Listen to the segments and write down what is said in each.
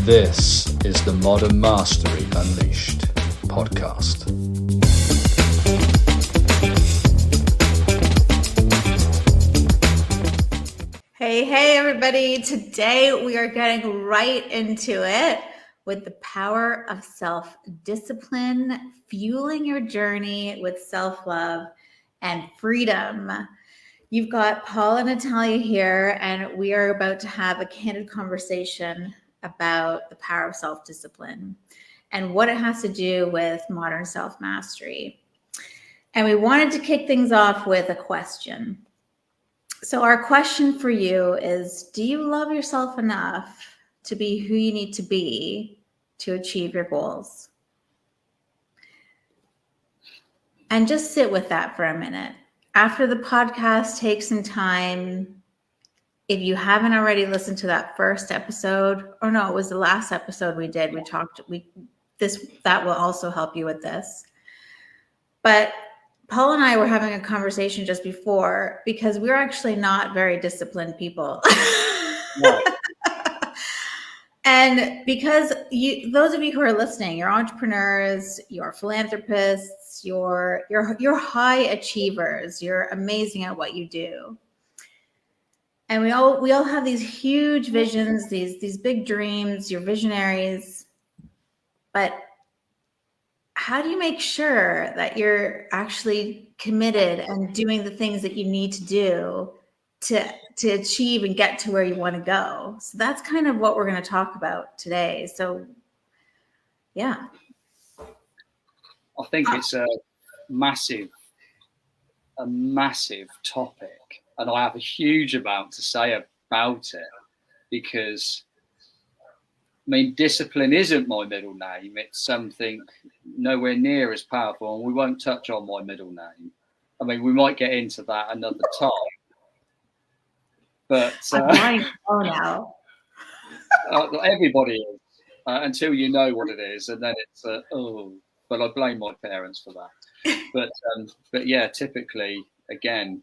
This is the Modern Mastery Unleashed podcast. Hey, everybody. Today we are getting right into it with the power of self-discipline, fueling your journey with self-love and freedom. You've got Paul and Natalia here, and we are about to have a candid conversation about the power of self-discipline and what it has to do with modern self-mastery. And we wanted to kick things off with a question. So our question for you is, do you love yourself enough to be who you need to be to achieve your goals? And just sit with that for a minute. After the podcast, take some time. If you haven't already listened to that first episode, or no, it was the last episode we did. That will also help you with this. But Paul and I were having a conversation just before because we're actually not very disciplined people. Right. And because those of you who are listening, you're entrepreneurs, you're philanthropists, you're high achievers, you're amazing at what you do. And we all have these huge visions, these big dreams, you're visionaries. But how do you make sure that you're actually committed and doing the things that you need to do to achieve and get to where you want to go? So that's kind of what we're going to talk about today. So, yeah. I think it's a massive topic, and I have a huge amount to say about it because, I mean, discipline isn't my middle name. It's something nowhere near as powerful, and we won't touch on my middle name. I mean, we might get into that another time. But now. Everybody is until you know what it is, and then it's But I blame my parents for that. But yeah, typically, again,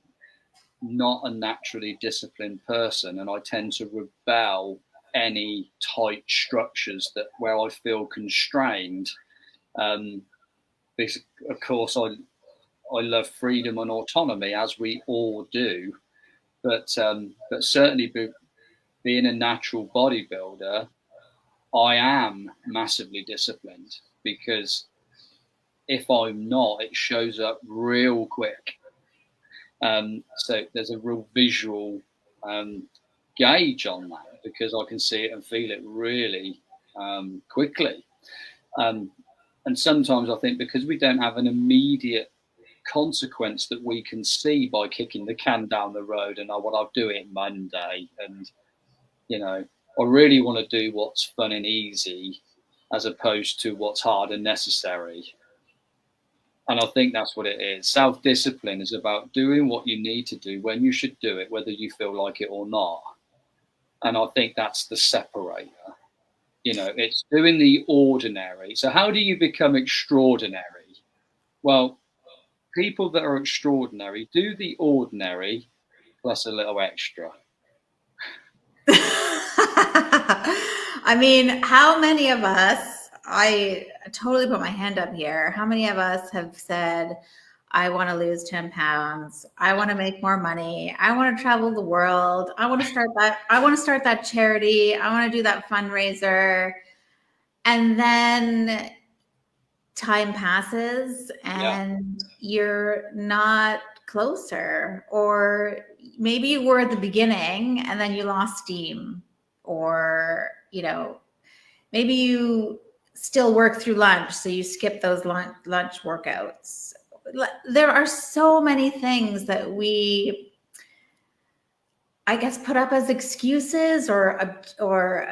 not a naturally disciplined person, and I tend to rebel any tight structures where I feel constrained. Because of course I love freedom and autonomy, as we all do, but certainly being a natural bodybuilder, I am massively disciplined, because if I'm not, it shows up real quick. So there's a real visual gauge on that, because I can see it and feel it really quickly. And sometimes I think because we don't have an immediate consequence that we can see by kicking the can down the road and what I'll do it Monday, and I really want to do what's fun and easy as opposed to what's hard and necessary. And I think that's what it is. Self-discipline is about doing what you need to do when you should do it, whether you feel like it or not. And I think that's the separator. It's doing the ordinary. So how do you become extraordinary? Well, people that are extraordinary do the ordinary plus a little extra. I mean, how many of us, I totally put my hand up here, how many of us have said, I want to lose 10 pounds. I want to make more money. I want to travel the world. I want to start that charity. I want to do that fundraiser. And then time passes and you're not closer, or maybe you were at the beginning and then you lost steam, or, maybe you still work through lunch, so you skip those lunch workouts. There are so many things that we, I guess, put up as excuses or not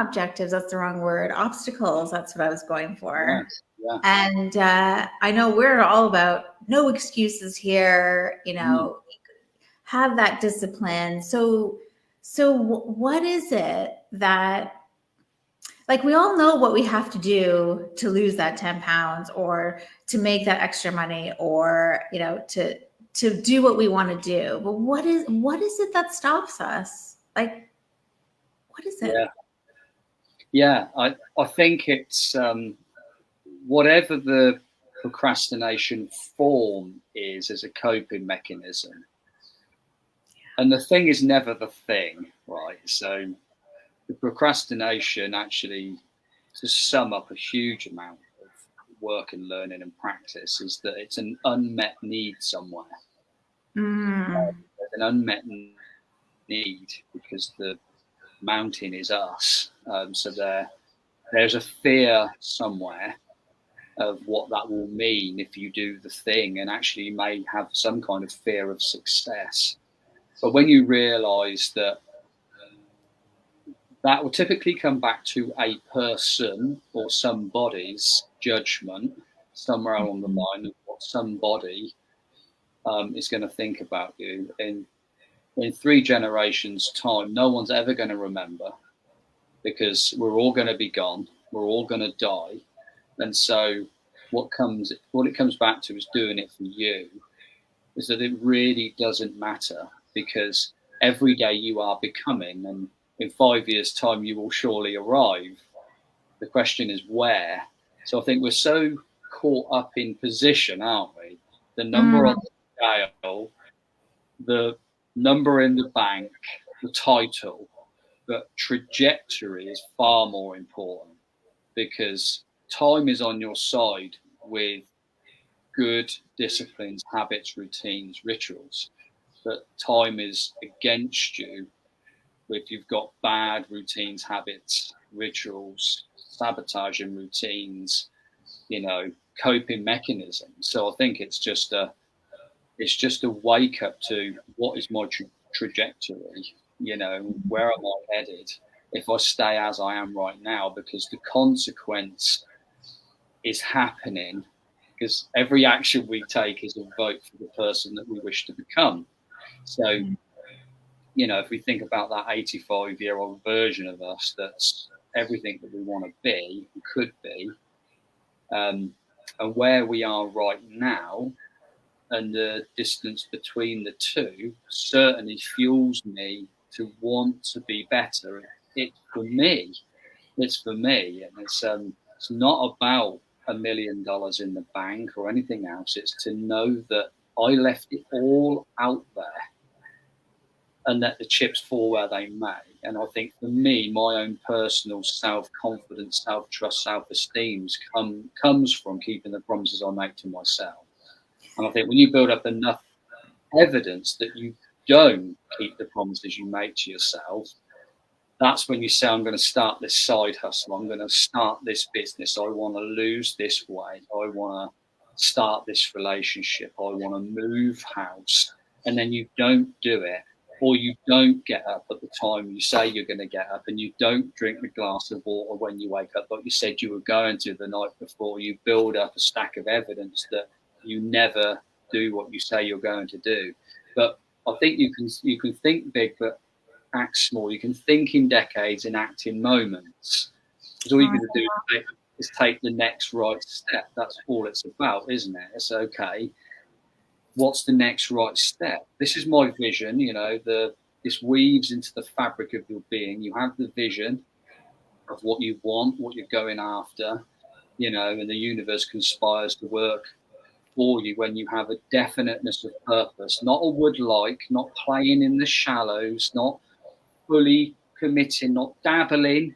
objectives, that's the wrong word, obstacles, that's what I was going for. Yes, yeah. And I know we're all about no excuses here, have that discipline. So what is it that, like, we all know what we have to do to lose that 10 pounds or to make that extra money, or, to do what we want to do. But what is it that stops us? Like, what is it? Yeah. Yeah, I think it's whatever the procrastination form is as a coping mechanism. And the thing is never the thing, right? So the procrastination actually, to sum up a huge amount of work and learning and practice, is that it's an unmet need somewhere. There's an unmet need because the mountain is us. So there's a fear somewhere of what that will mean if you do the thing, and actually you may have some kind of fear of success. But when you realize that that will typically come back to a person or somebody's judgment somewhere along the line of what somebody is going to think about you. In 3 generations' time, no one's ever going to remember, because we're all going to be gone. We're all going to die. And so what it comes back to is doing it for you, is that it really doesn't matter, because every day you are becoming, and in 5 years' time, you will surely arrive. The question is where. So I think we're so caught up in position, aren't we? The number on the scale, the number in the bank, the title, but trajectory is far more important, because time is on your side with good disciplines, habits, routines, rituals. But time is against you if you've got bad routines, habits, rituals, sabotaging routines, coping mechanisms. So I think it's just a wake up to what is my trajectory, where am I headed if I stay as I am right now, because the consequence is happening, because every action we take is a vote for the person that we wish to become. So, if we think about that 85-year-old version of us, that's everything that we want to be, could be, and where we are right now, and the distance between the two certainly fuels me to want to be better. It's for me, and it's not about $1 million in the bank or anything else. It's to know that I left it all out there, and that the chips fall where they may. And I think for me, my own personal self-confidence, self-trust, self-esteem comes from keeping the promises I make to myself. And I think when you build up enough evidence that you don't keep the promises you make to yourself, that's when you say, I'm going to start this side hustle. I'm going to start this business. I want to lose this weight. I want to start this relationship. I want to move house. And then you don't do it, or you don't get up at the time you say you're going to get up, and you don't drink the glass of water when you wake up like you said you were going to the night before. You build up a stack of evidence that you never do what you say you're going to do. But I think you can think big but act small. You can think in decades and act in moments. Because all you're going to do is take the next right step. That's all it's about, isn't it? It's okay. What's the next right step? This is my vision. This weaves into the fabric of your being. You have the vision of what you want, what you're going after, and the universe conspires to work for you when you have a definiteness of purpose, not a would-like, not playing in the shallows, not fully committing, not dabbling.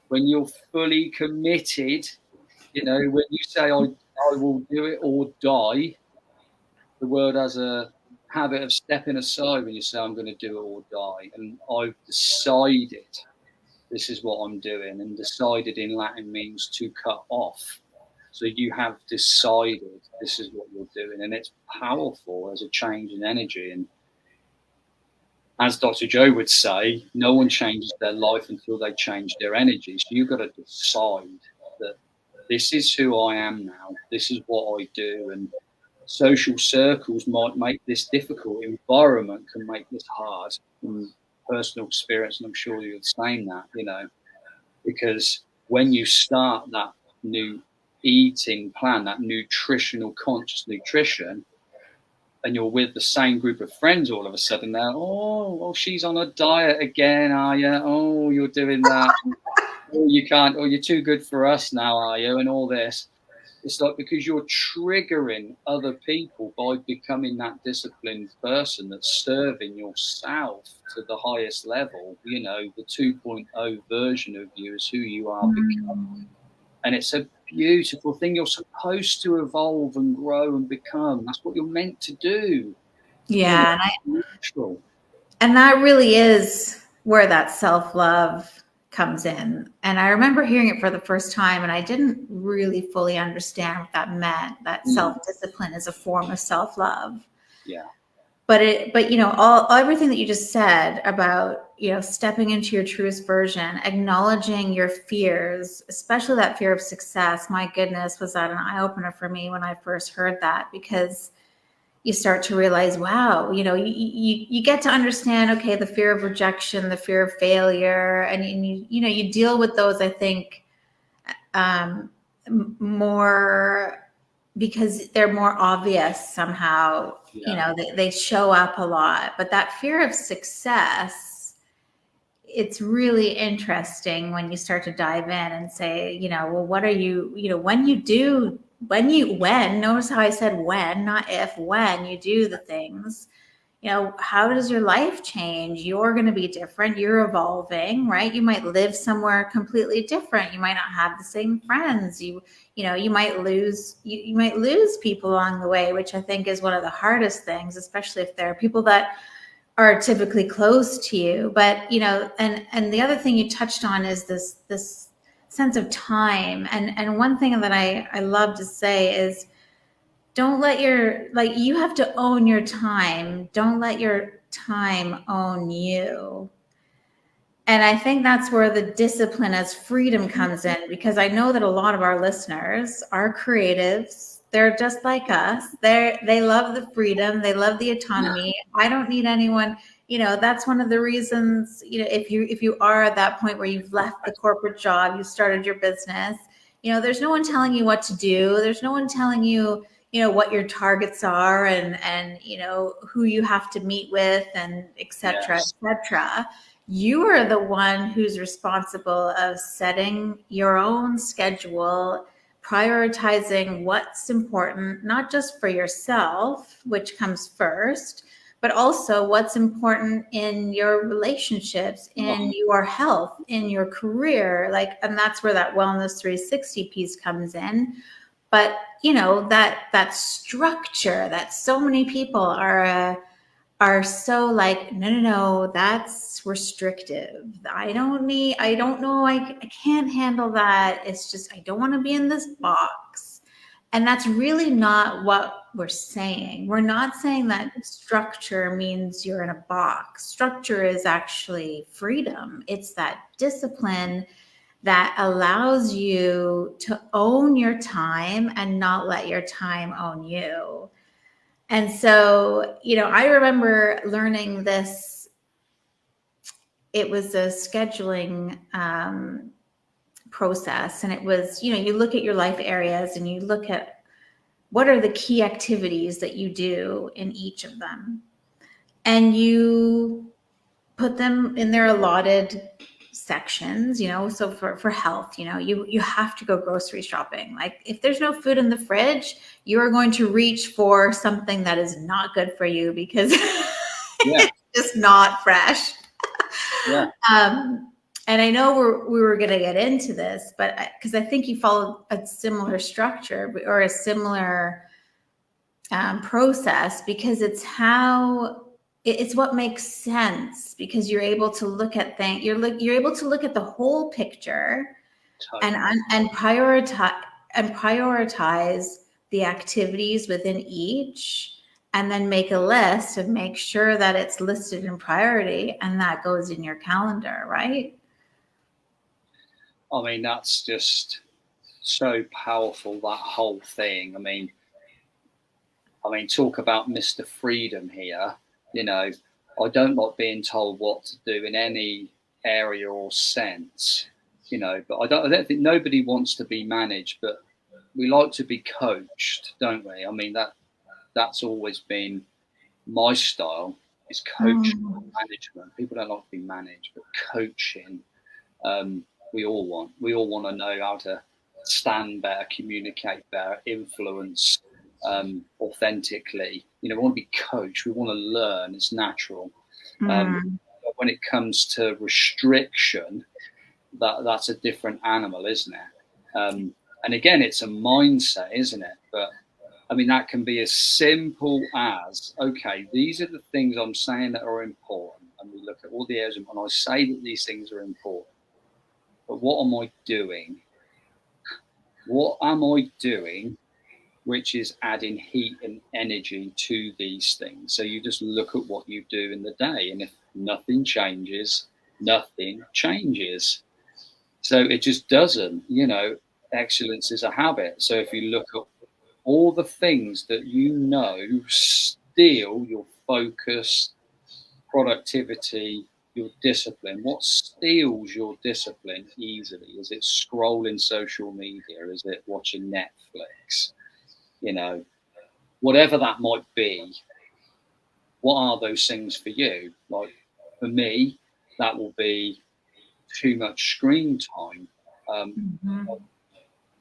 When you're fully committed, when you say I will do it or die, the world has a habit of stepping aside when you say I'm going to do it or die. And I've decided this is what I'm doing, and decided in Latin means to cut off. So you have decided this is what you're doing, and it's powerful as a change in energy. And as Dr. Joe would say, no one changes their life until they change their energy. So you've got to decide that this is who I am now. This is what I do. And social circles might make this difficult. Environment can make this hard. From personal experience, and I'm sure you're saying that, because when you start that new eating plan, that nutritional conscious nutrition, and you're with the same group of friends, all of a sudden they're, oh, well, she's on a diet again, are you? Oh, you're doing that. oh, you can't, or you're too good for us now, are you? And all this. It's like because you're triggering other people by becoming that disciplined person that's serving yourself to the highest level. You know, the 2.0 version of you is who you are becoming. And it's a beautiful thing. You're supposed to evolve and grow and become. That's what you're meant to do. Yeah. Natural. And that really is where that self-love comes in. And I remember hearing it for the first time, and I didn't really fully understand what that meant, that self-discipline is a form of self-love. Yeah. But you know, everything that you just said about, you know, stepping into your truest version, acknowledging your fears, especially that fear of success. My goodness, was that an eye-opener for me when I first heard that, because you start to realize, wow, you know, you get to understand, okay, the fear of rejection, the fear of failure, and you know, you deal with those, I think, more because they're more obvious somehow. Yeah. You know, they show up a lot. But that fear of success, it's really interesting when you start to dive in and say, you know, well, what are you, you know, when notice how I said when, not if, when you do the things, you know, how does your life change? You're going to be different. You're evolving, right? You might live somewhere completely different. You might not have the same friends. You know, you might lose people along the way, which I think is one of the hardest things, especially if there are people that are typically close to you. But, you know, and the other thing you touched on is this sense of time. And one thing that I love to say is, don't let you have to own your time. Don't let your time own you. And I think that's where the discipline as freedom comes in, because I know that a lot of our listeners are creatives. They're just like us. They love the freedom. They love the autonomy. I don't need anyone. You know, that's one of the reasons, you know, if you are at that point where you've left the corporate job, you started your business, you know, there's no one telling you what to do. There's no one telling you, you know, what your targets are and, you know, who you have to meet with and et cetera, et cetera. You are the one who's responsible of setting your own schedule, prioritizing what's important, not just for yourself, which comes first, but also what's important in your relationships, in your health, in your career. And that's where that wellness 360 piece comes in. But, you know, that structure that so many people are so like, no, that's restrictive. I don't know. I can't handle that. It's just, I don't want to be in this box. And that's really not what we're saying. We're not saying that structure means you're in a box. Structure is actually freedom. It's that discipline that allows you to own your time and not let your time own you. And so, you know, I remember learning this. It was a scheduling process. And it was, you know, you look at your life areas and you look at what are the key activities that you do in each of them. And you put them in their allotted sections, you know. So for health, you know, you have to go grocery shopping. Like if there's no food in the fridge, you are going to reach for something that is not good for you because it's just not fresh. Yeah. And I know we were going to get into this, but because I think you followed a similar structure or a similar process, because it's what makes sense, because you're able to look at things. You're able to look at the whole picture and prioritize the activities within each, and then make a list and make sure that it's listed in priority and that goes in your calendar, right? I mean, that's just so powerful, that whole thing. I mean, talk about Mr. Freedom here. You know, I don't like being told what to do in any area or sense, you know, but I don't think nobody wants to be managed, but we like to be coached, don't we? I mean, that's always been my style, is coaching, management. People don't like to be managed, but coaching. We all want. We all want to know how to stand better, communicate better, influence authentically. You know, we want to be coached. We want to learn. It's natural. But when it comes to restriction, that's a different animal, isn't it? And again, it's a mindset, isn't it? But I mean, that can be as simple as, okay, these are the things I'm saying that are important. And we look at all the areas, and I say that these things are important. But what am I doing? What am I doing which is adding heat and energy to these things? So you just look at what you do in the day, and if nothing changes, nothing changes. So it just doesn't, you know. Excellence is a habit. So if you look at all the things that you know steal your focus, productivity, your discipline, what steals your discipline easily? Is it scrolling social media? Is it watching Netflix? You know, whatever that might be, what are those things for you? Like for me, that will be too much screen time, of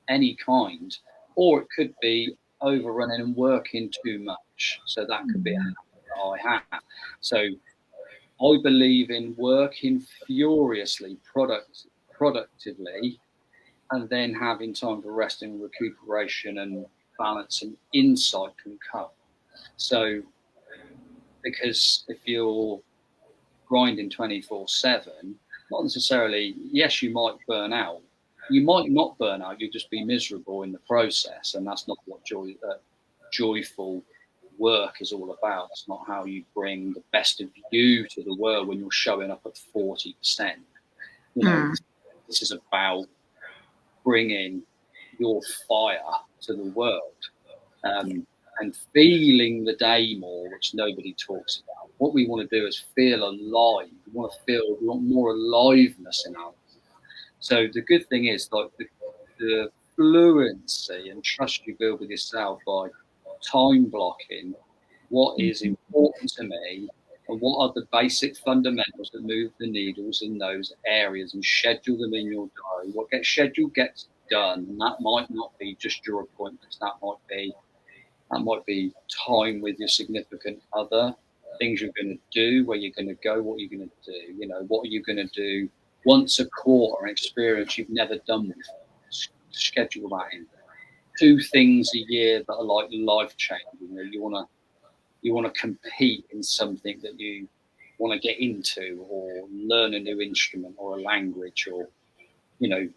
any kind, or it could be overrunning and working too much. So that could be a habit that I have. So I believe in working furiously, productively, and then having time for rest and recuperation, and balance and insight can come. So, because if you're grinding 24/7, not necessarily, yes, you might burn out. You might not burn out, you'll just be miserable in the process. And that's not what joyful work is all about. It's not how you bring the best of you to the world when you're showing up at 40%. You know, this is about bringing your fire to the world, and feeling the day more, which nobody talks about. What we want to do is feel alive. We want more aliveness in our life. So the good thing is, like, the fluency and trust you build with yourself by time blocking what is important to me and what are the basic fundamentals that move the needles in those areas, and schedule them in your diary. What gets scheduled gets done, and that might not be just your appointments. That might be time with your significant other, things you're going to do, where you're going to go, what you're going to do. You know, what are you going to do once a quarter, an experience you've never done before. Schedule that in. 2 things a year that are like life changing. You know, you want to compete in something that you want to get into, or learn a new instrument or a language, or, you know,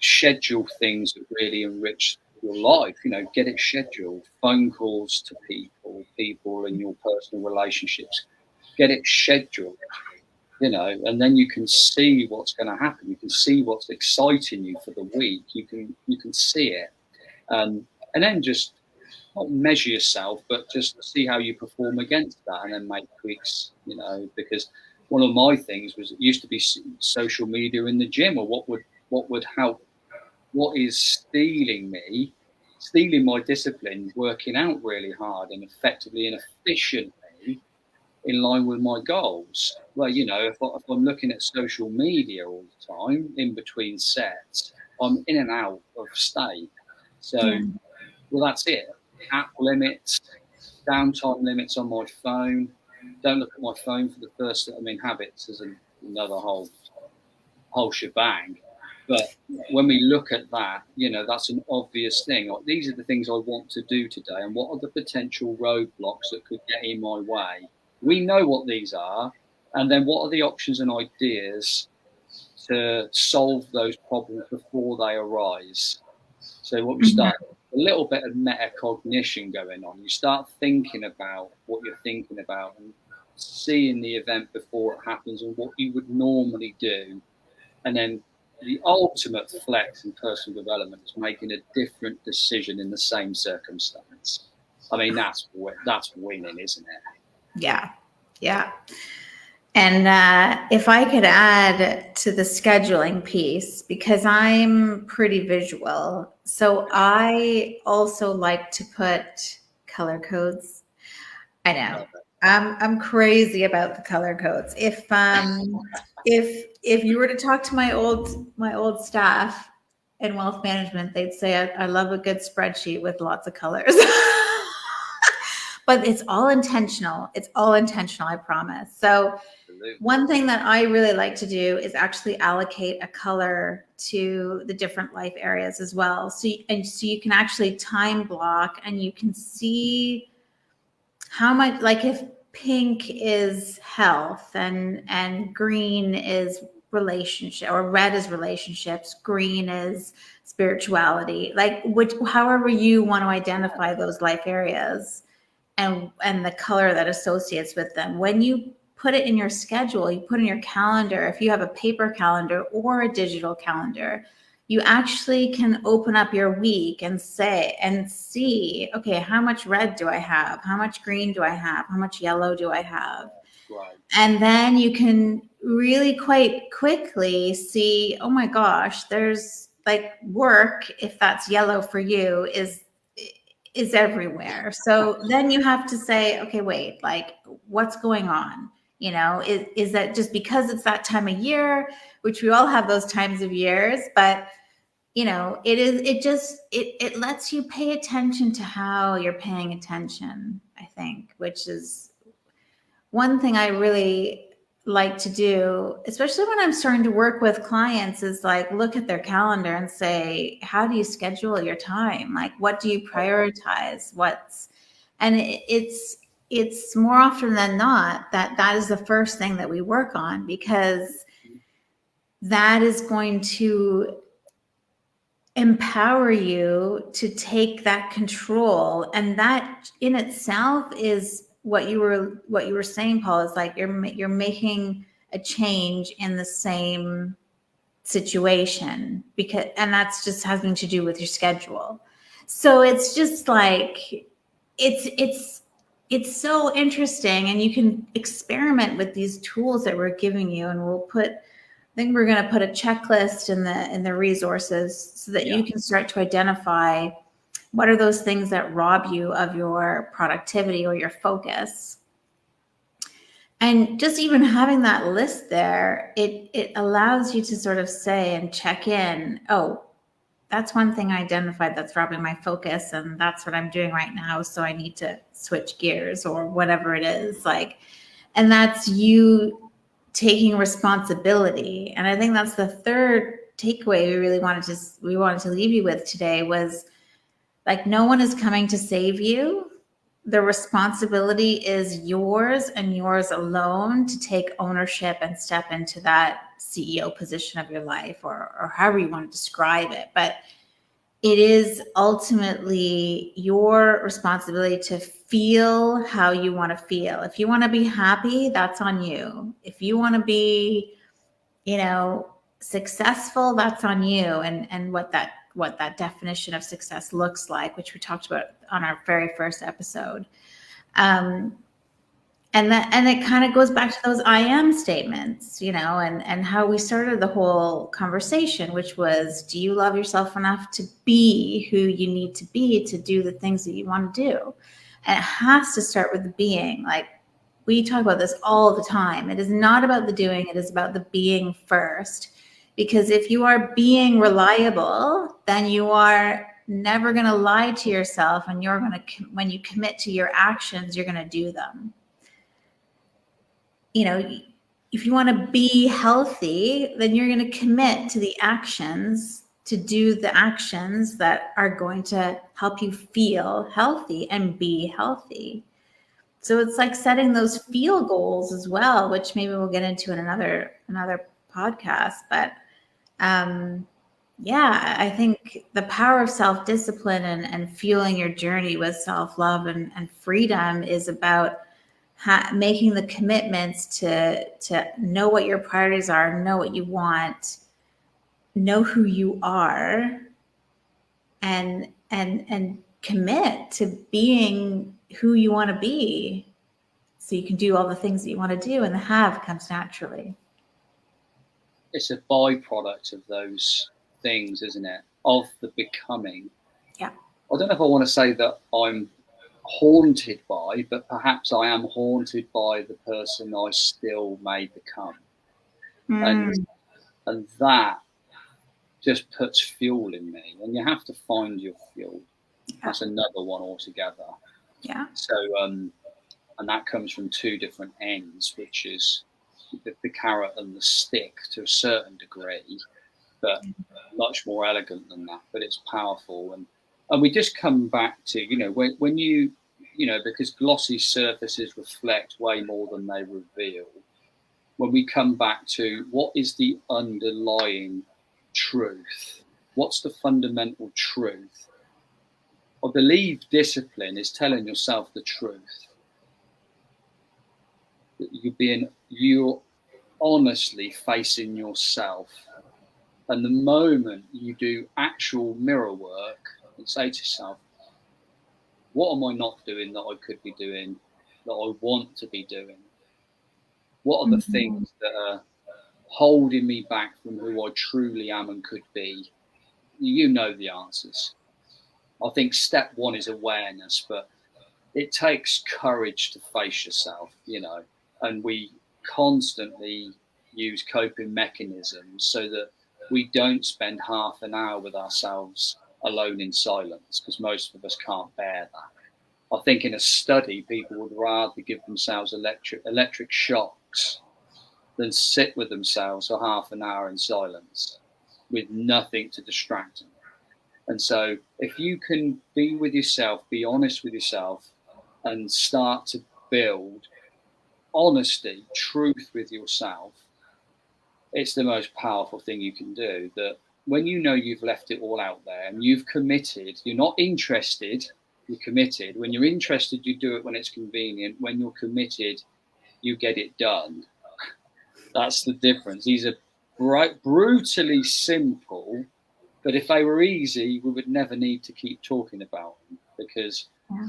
schedule things that really enrich your life. You know, get it scheduled. Phone calls to people in your personal relationships, get it scheduled. You know, and then you can see what's going to happen. You can see what's exciting you for the week. You can see it, and then just not measure yourself, but just see how you perform against that, and then make tweaks. You know, because one of my things was, it used to be social media in the gym, or what would help. What is stealing my discipline, working out really hard and effectively and efficiently in line with my goals. Well, you know, if I'm looking at social media all the time in between sets, I'm in and out of state. So, well, that's it. App limits, downtime limits on my phone. Don't look at my phone for the first. I mean, habits is another whole shebang. But when we look at that, you know, that's an obvious thing. Like, these are the things I want to do today, and what are the potential roadblocks that could get in my way? We know what these are, and then what are the options and ideas to solve those problems before they arise? So what we start, a little bit of metacognition going on. You start thinking about what you're thinking about, and seeing the event before it happens, and what you would normally do. And then the ultimate flex in personal development is making a different decision in the same circumstance. I mean, that's winning, isn't it? Yeah. And if I could add to the scheduling piece, because I'm pretty visual, so I also like to put color codes. I know. I'm crazy about the color codes. If you were to talk to my old staff in wealth management, they'd say I love a good spreadsheet with lots of colors. But it's all intentional. It's all intentional, I promise. So one thing that I really like to do is actually allocate a color to the different life areas as well. So you can actually time block, and you can see how much, like if pink is health and green is relationship, or red is relationships, green is spirituality, like however you want to identify those life areas and the color that associates with them. When you put it in your schedule, you put in your calendar, if you have a paper calendar or a digital calendar, you actually can open up your week and see, okay, how much red do I have? How much green do I have? How much yellow do I have? Right. And then you can really quite quickly see, oh my gosh, there's like work, if that's yellow for you, is everywhere. So then you have to say, okay, wait, like what's going on? You know, is that just because it's that time of year, which we all have those times of years, but you know, it lets you pay attention to how you're paying attention, I think, which is one thing I really like to do, especially when I'm starting to work with clients, is like look at their calendar and say, how do you schedule your time? Like, what do you prioritize? It's more often than not that is the first thing that we work on, because that is going to empower you to take that control. And that in itself is what you were saying, Paul, is like you're making a change in the same situation, and that's just having to do with your schedule. So it's just like it's so interesting, and you can experiment with these tools that we're giving you, and I think we're going to put a checklist in the resources so that you can start to identify what are those things that rob you of your productivity or your focus. And just even having that list there, it allows you to sort of say and check in, oh, that's one thing I identified that's robbing my focus, and that's what I'm doing right now, so I need to switch gears, or whatever it is. Like, and that's you taking responsibility. And I think that's the third takeaway we wanted to leave you with today, was like, no one is coming to save you. The responsibility is yours and yours alone to take ownership and step into that CEO position of your life, or however you want to describe it. But it is ultimately your responsibility to feel how you want to feel. If you want to be happy, that's on you. If you want to be, you know, successful, that's on you. And what that definition of success looks like, which we talked about on our very first episode. And it kind of goes back to those I am statements, you know, and how we started the whole conversation, which was, do you love yourself enough to be who you need to be to do the things that you want to do? And it has to start with the being. Like, we talk about this all the time. It is not about the doing, it is about the being first. Because if you are being reliable, then you are never going to lie to yourself, and you're going to, when you commit to your actions, you're going to do them. You know, if you want to be healthy, then you're going to commit to the actions, to do the actions that are going to help you feel healthy and be healthy. So it's like setting those feel goals as well, which maybe we'll get into in another podcast. But yeah, I think the power of self-discipline and fueling your journey with self-love and freedom is about making the commitments to know what your priorities are, know what you want, know who you are, and commit to being who you want to be, so you can do all the things that you want to do, and the have comes naturally. It's a byproduct of those things, isn't it? Of the becoming. Yeah. I don't know if I want to say that I'm haunted by, but perhaps I am haunted by the person I still may become. And that just puts fuel in me, and you have to find your fuel. That's another one altogether. Yeah. So, and that comes from two different ends, which is the carrot and the stick to a certain degree, but much more elegant than that. But it's powerful, and we just come back to, you know, when you know, because glossy surfaces reflect way more than they reveal. When we come back to what is the underlying truth, what's the fundamental truth? I believe discipline is telling yourself the truth. That you're honestly facing yourself. And the moment you do actual mirror work and say to yourself, what am I not doing that I could be doing, that I want to be doing? What are the things that are holding me back from who I truly am and could be? You know the answers. I think step one is awareness, but it takes courage to face yourself, you know, and we constantly use coping mechanisms so that we don't spend half an hour with ourselves alone in silence, because most of us can't bear that. I think in a study, people would rather give themselves electric shocks than sit with themselves for half an hour in silence with nothing to distract them. And so if you can be with yourself, be honest with yourself, and start to build honesty, truth with yourself, it's the most powerful thing you can do. That when you know you've left it all out there and you've committed, you're not interested, you're committed. When you're interested, you do it when it's convenient. When you're committed, you get it done. That's the difference. These are brutally simple, but if they were easy, we would never need to keep talking about them, because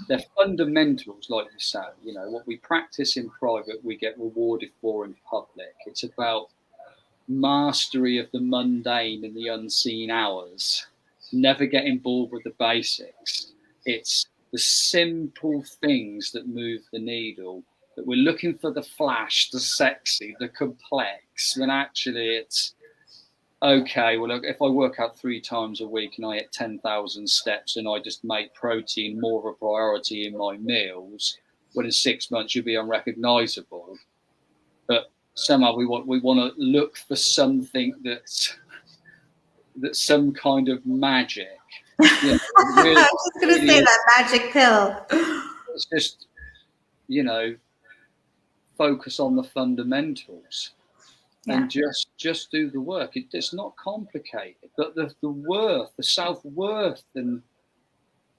they're fundamentals, like you say. You know, what we practice in private, we get rewarded for in public. It's about mastery of the mundane and the unseen hours, never getting bored with the basics. It's the simple things that move the needle, that we're looking for the flash, the sexy, the complex, when actually it's, okay, well, if I work out 3 times a week and I hit 10,000 steps and I just make protein more of a priority in my meals, well, in 6 months you'll be unrecognizable. But somehow we want to look for something that's some kind of magic. You know, really, I was just going to say that magic pill. It's just, you know, focus on the fundamentals. And just do the work. It's not complicated, but the worth, the self-worth and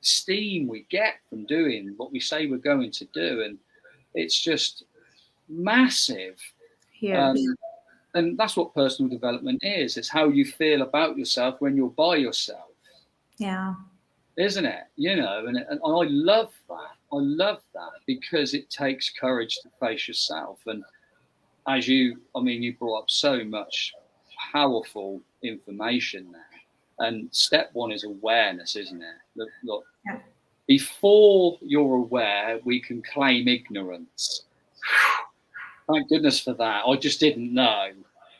esteem we get from doing what we say we're going to do, and it's just massive. And that's what personal development is. It's how you feel about yourself when you're by yourself. Yeah. Isn't it? You know, and I love that. I love that, because it takes courage to face yourself. And as you brought up so much powerful information there. And step one is awareness, isn't it? Look, before you're aware, we can claim ignorance. Thank goodness for that. I just didn't know.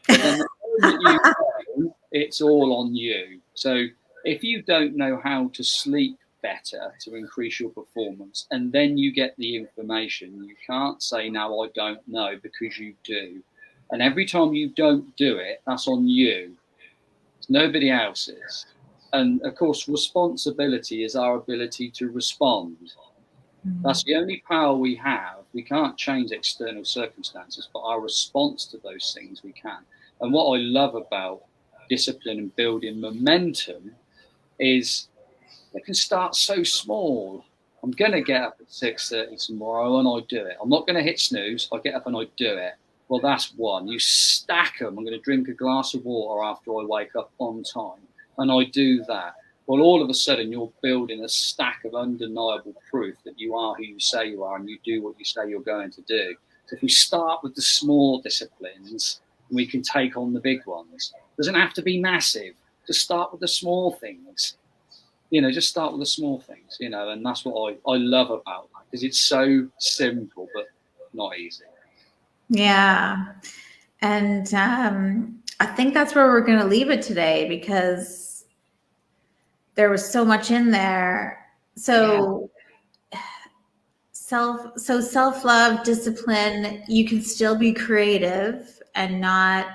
But then the moment you know, it's all on you. So if you don't know how to sleep better to increase your performance, and then you get the information, you can't say, now I don't know, because you do. And every time you don't do it, that's on you. It's nobody else's. And of course, responsibility is our ability to respond. That's the only power we have. We can't change external circumstances, but our response to those things we can. And what I love about discipline and building momentum is it can start so small. I'm going to get up at 6:30 tomorrow and I do it. I'm not going to hit snooze. I get up and I do it. Well, that's one. You stack them. I'm going to drink a glass of water after I wake up on time. And I do that. Well, all of a sudden, you're building a stack of undeniable proof that you are who you say you are and you do what you say you're going to do. So if we start with the small disciplines, we can take on the big ones. It doesn't have to be massive. Just start with the small things. just start with the small things, and that's what I love about that, because it's so simple, but not easy. Yeah. And I think that's where we're going to leave it today, because there was so much in there. So self-love, discipline, you can still be creative and not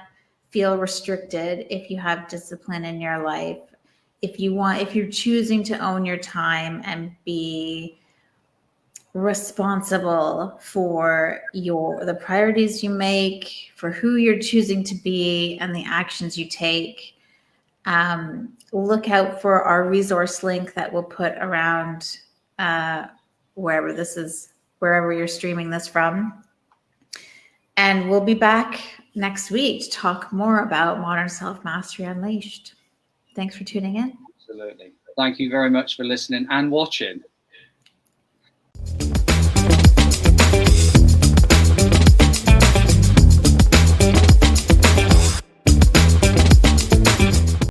feel restricted if you have discipline in your life. If you're choosing to own your time and be responsible for the priorities you make, for who you're choosing to be, and the actions you take. Look out for our resource link that we'll put around wherever you're streaming this from. And we'll be back next week to talk more about Modern Self-Mastery Unleashed. Thanks for tuning in. Absolutely. Thank you very much for listening and watching.